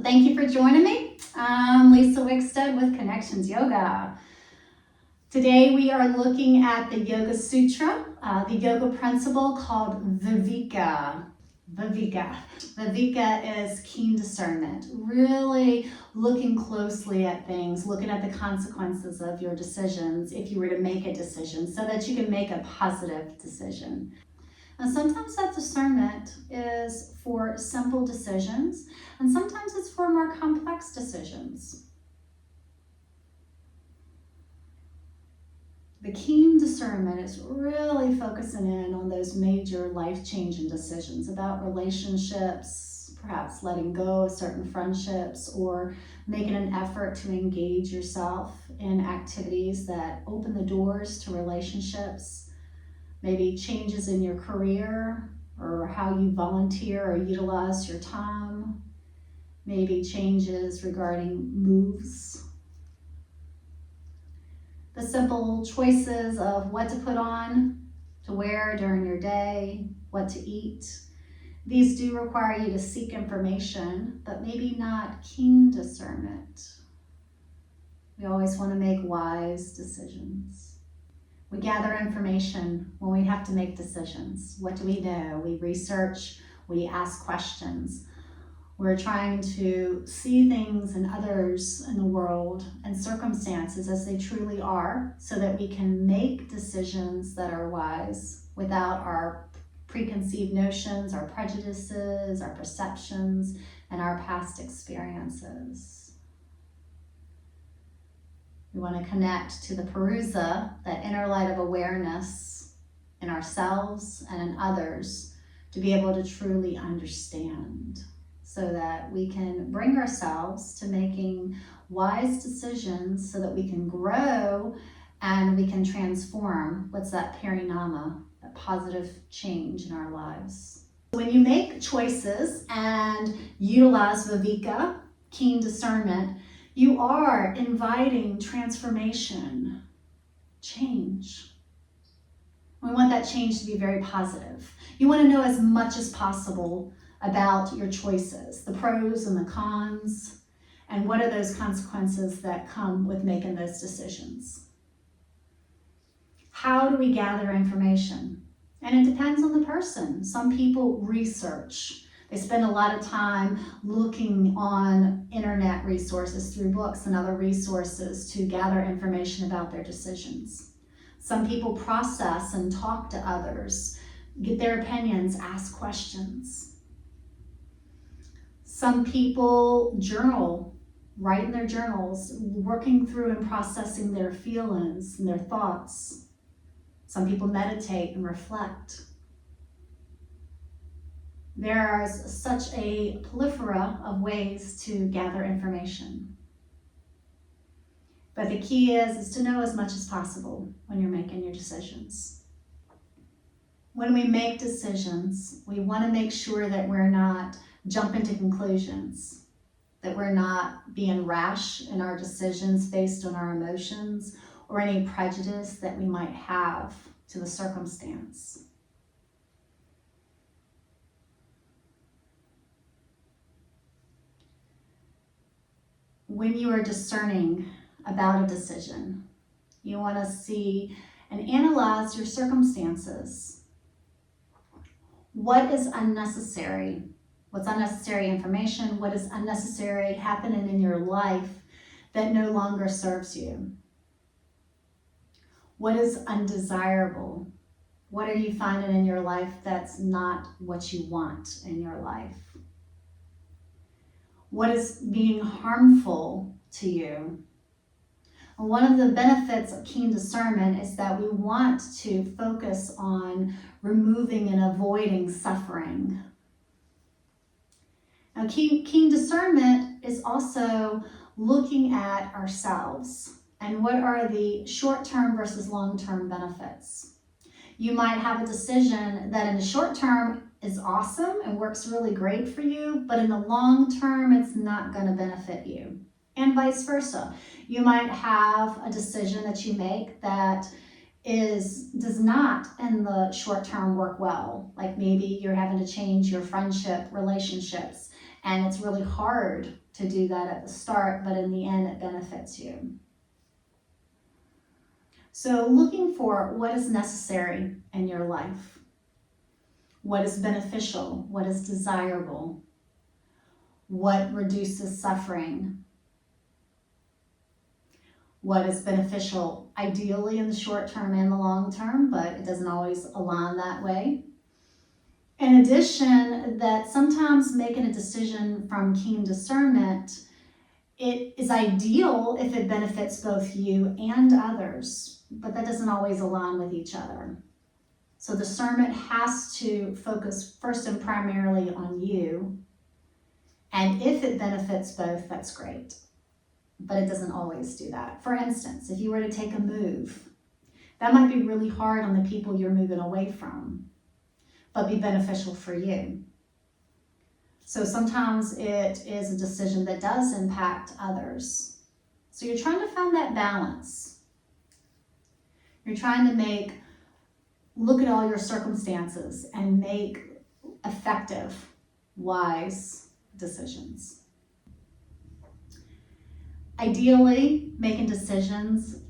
So thank you for joining me. I'm Lisa Wickstead with Connections Yoga. Today we are looking at the Yoga Sutra, the yoga principle called Viveka. Viveka is keen discernment, really looking closely at things, looking at the consequences of your decisions if you were to make a decision so that you can make a positive decision. And sometimes that discernment is for simple decisions, and sometimes it's for more complex decisions. The keen discernment is really focusing in on those major life-changing decisions about relationships, perhaps letting go of certain friendships, or making an effort to engage yourself in activities that open the doors to relationships, maybe changes in your career or how you volunteer or utilize your time, maybe changes regarding moves. The simple choices of what to put on, to wear during your day, what to eat. These do require you to seek information, but maybe not keen discernment. We always want to make wise decisions. We gather information when we have to make decisions. What do we know? We research, we ask questions. We're trying to see things and others in the world and circumstances as they truly are so that we can make decisions that are wise without our preconceived notions, our prejudices, our perceptions, and our past experiences. We want to connect to the Parusa, that inner light of awareness in ourselves and in others, to be able to truly understand, so that we can bring ourselves to making wise decisions so that we can grow and we can transform. What's that parinama, that positive change in our lives. When you make choices and utilize Viveka, keen discernment, you are inviting transformation, change. We want that change to be very positive. You want to know as much as possible about your choices, the pros and the cons, and what are those consequences that come with making those decisions. How do we gather information? And it depends on the person. Some people research. They spend a lot of time looking on internet resources through books and other resources to gather information about their decisions. Some people process and talk to others, get their opinions, ask questions. Some people journal, write in their journals, working through and processing their feelings and their thoughts. Some people meditate and reflect. There is such a plethora of ways to gather information. But the key is to know as much as possible when you're making your decisions. When we make decisions, we want to make sure that we're not jumping to conclusions, that we're not being rash in our decisions based on our emotions or any prejudice that we might have to the circumstance. When you are discerning about a decision, you want to see and analyze your circumstances. What is unnecessary? What's unnecessary information? What is unnecessary happening in your life that no longer serves you? What is undesirable? What are you finding in your life that's not what you want in your life? What is being harmful to you? And one of the benefits of keen discernment is that we want to focus on removing and avoiding suffering. Now, keen discernment is also looking at ourselves and what are the short-term versus long-term benefits. You might have a decision that in the short term is awesome and works really great for you, but in the long term, it's not going to benefit you. And vice versa. You might have a decision that you make that does not in the short term work well. Like maybe you're having to change your friendship relationships And it's really hard to do that at the start, but in the end, it benefits you. So looking for what is necessary in your life, what is beneficial, what is desirable, what reduces suffering, what is beneficial ideally in the short term and the long term, but it doesn't always align that way. In addition, that sometimes making a decision from keen discernment, it is ideal if it benefits both you and others, but that doesn't always align with each other. So discernment has to focus first and primarily on you. And if it benefits both, that's great. But it doesn't always do that. For instance, if you were to take a move, that might be really hard on the people you're moving away from, but be beneficial for you. So sometimes it is a decision that does impact others. So you're trying to find that balance. You're trying to look at all your circumstances and make effective, wise decisions. Ideally, making decisions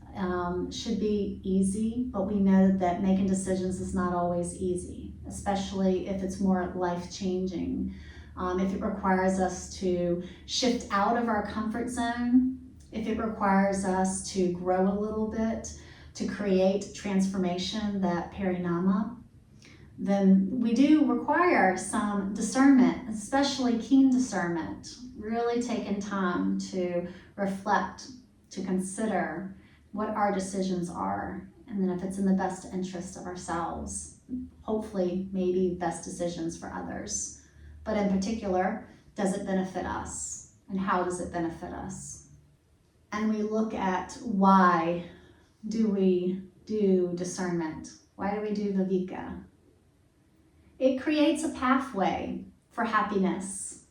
should be easy, but we know that making decisions is not always easy, especially if it's more life-changing. If it requires us to shift out of our comfort zone, if it requires us to grow a little bit, to create transformation, that parinama, then we do require some discernment, especially keen discernment, really taking time to reflect, to consider what our decisions are, and then if it's in the best interest of ourselves, hopefully maybe best decisions for others. But in particular, does it benefit us? And how does it benefit us? And we look at why do we do discernment? Why do we do Viveka? It creates a pathway for happiness.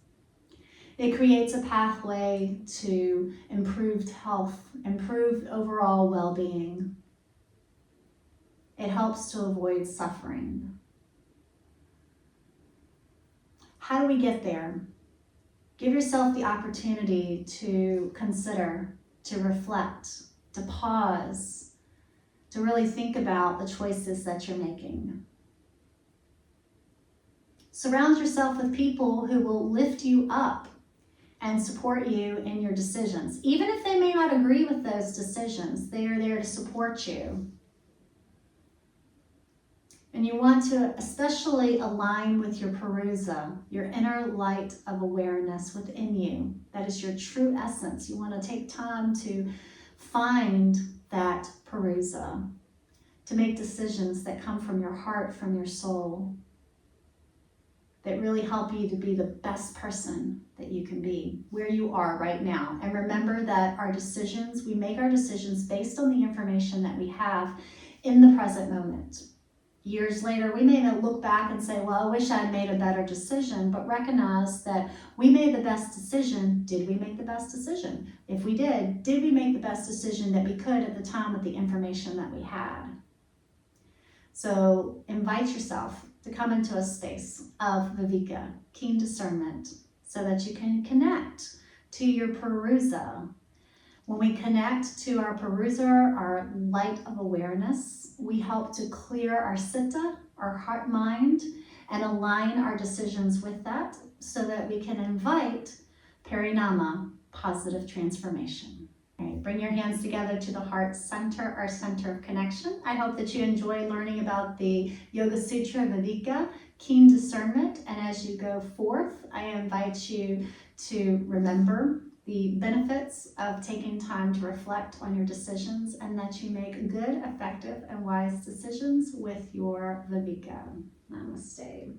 It creates a pathway to improved health, improved overall well-being. It helps to avoid suffering. How do we get there? Give yourself the opportunity to consider, to reflect, to pause, to really think about the choices that you're making. Surround yourself with people who will lift you up and support you in your decisions. Even if they may not agree with those decisions, they are there to support you. And you want to especially align with your parusa, your inner light of awareness within you. That is your true essence. You want to take time to find that parusa, to make decisions that come from your heart, from your soul, that really help you to be the best person that you can be, where you are right now. And remember that we make our decisions based on the information that we have in the present moment. Years later, we may look back and say, well, I wish I had made a better decision, but recognize that we made the best decision. Did we make the best decision? If we did we make the best decision that we could at the time with the information that we had? So invite yourself to come into a space of Viveka, keen discernment, so that you can connect to your parusa. When we connect to our parusa, our light of awareness, we help to clear our citta, our heart mind, and align our decisions with that so that we can invite parinama, positive transformation. All right, bring your hands together to the heart center, our center of connection. I hope that you enjoy learning about the Yoga Sutra Viveka, keen discernment, and as you go forth, I invite you to remember the benefits of taking time to reflect on your decisions and that you make good, effective, and wise decisions with your Viveka. Namaste.